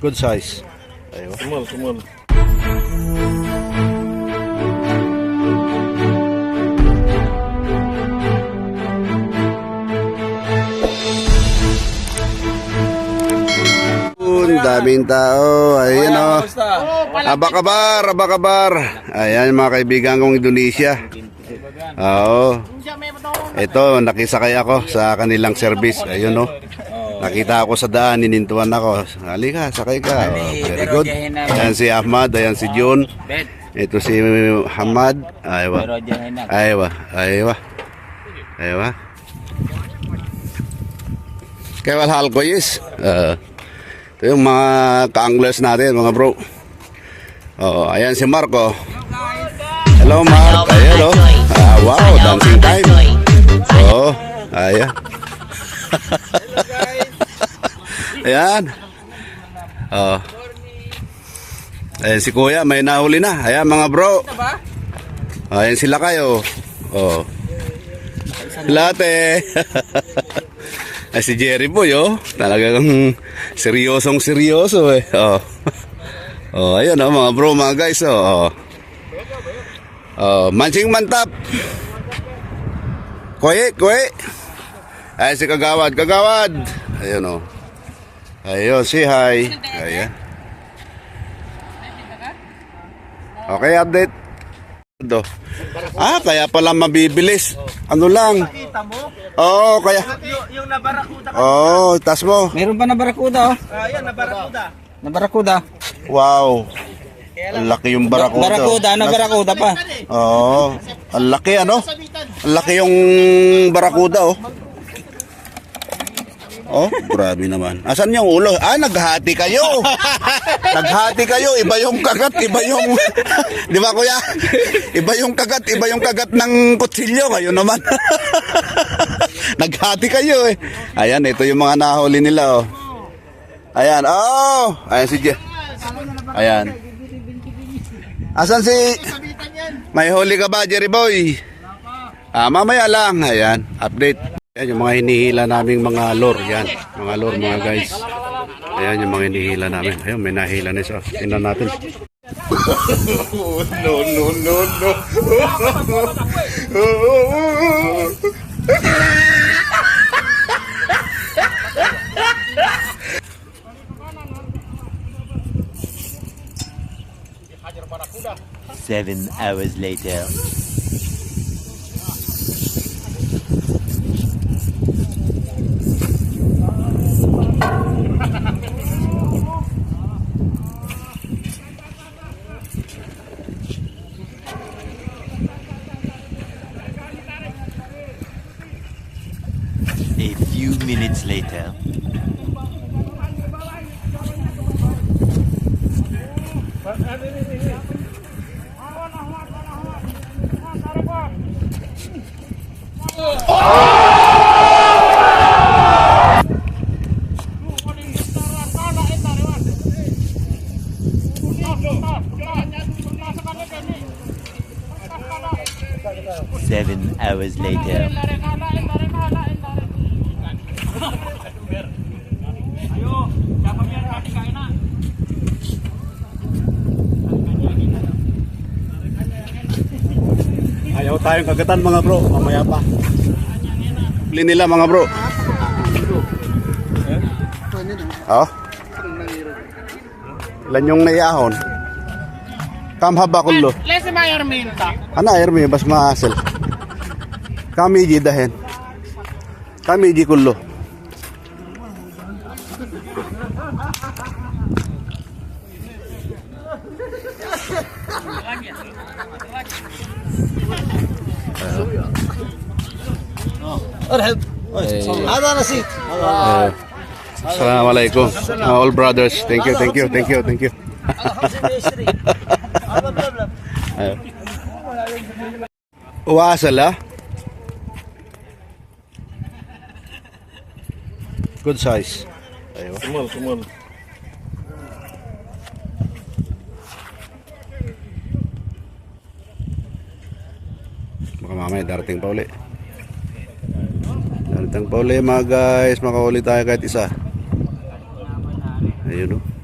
Good size. Ayun. Small. Daming tao. Ayan o. Abakabar. Ayan mga kaibigan kong Indonesia. Oo. Ito, nakisakay ako sa kanilang service. Ayun o. Nakita ako sa daan, ninintuan ako. Halika, sakay ka. Oh, very good. Ayan si Ahmad, ayan si Jun. Ito si Hamad. Aywa. Kaya walhal ko yes. Ito yung mga ka-anglers natin, mga bro. Oo, ayan si Marco. Hello, Mark. Ayan, oh. Wow, dancing time. Oo, ayan. Ayan. Oo. Ayan si Kuya, may nahuli na. Ayan, mga bro. Ayan sila kayo. Oo. Latte. Ay, si Jerry Boy, oh. Talagang seryoso eh. Oh. Oh, ayun oh, mga bro, mga guys, oh. Oh, Mancing Mantap. Kuya. Ay, si Kagawad. Ayun oh. Ayun, si hi. Ayan. Okay, update. Kaya pala mabibilis. Ano lang? Oo, kaya. Yung nabarakuda ka. Oo, tas mo. Meron pa na barakuda, oh. Ayan, nabarakuda. Nabarakuda. Wow. Ang laki yung barakuda. Nabarakuda pa. Oo. Ang laki ano? Ang laki yung barakuda oh. Oh, grabe naman. Asan yung ulo? Naghati kayo. Iba yung kagat, iba yung di ba kuya? Iba yung kagat ng kutsilyo kayo naman. Naghati kayo eh. Ayan, ito yung mga nahuli nila oh. Ayan, oh. Ayan si J. Ayan. Asan si may huli ka ba, Jerry Boy? Mamaya lang. Ayan, update. Ayan yung mga hinihila naming mga lure. Yan, mga lure mga guys. Ayan yung mga hinihila namin. Ayun, may nahila na isa. Tingnan natin. No. 7 hours later. A few minutes later. Seven hours later. Ayaw tayong kagatan mga bro, mamaya pa. Bili nila mga bro. Oh. Ilan yung naiahon? Kamhaba kullo. Lese mayor minta. Ana airmi bas maasel. Kami ji dahen. Kami ji kullo. Arhab. Hada nasit. Assalamualaikum. All brothers. Thank you. Uwaasal Good size. Ayun. Small. Baka mamaya darating pa uli. Mga guys, makahuli tayo kahit isa. Ayun o.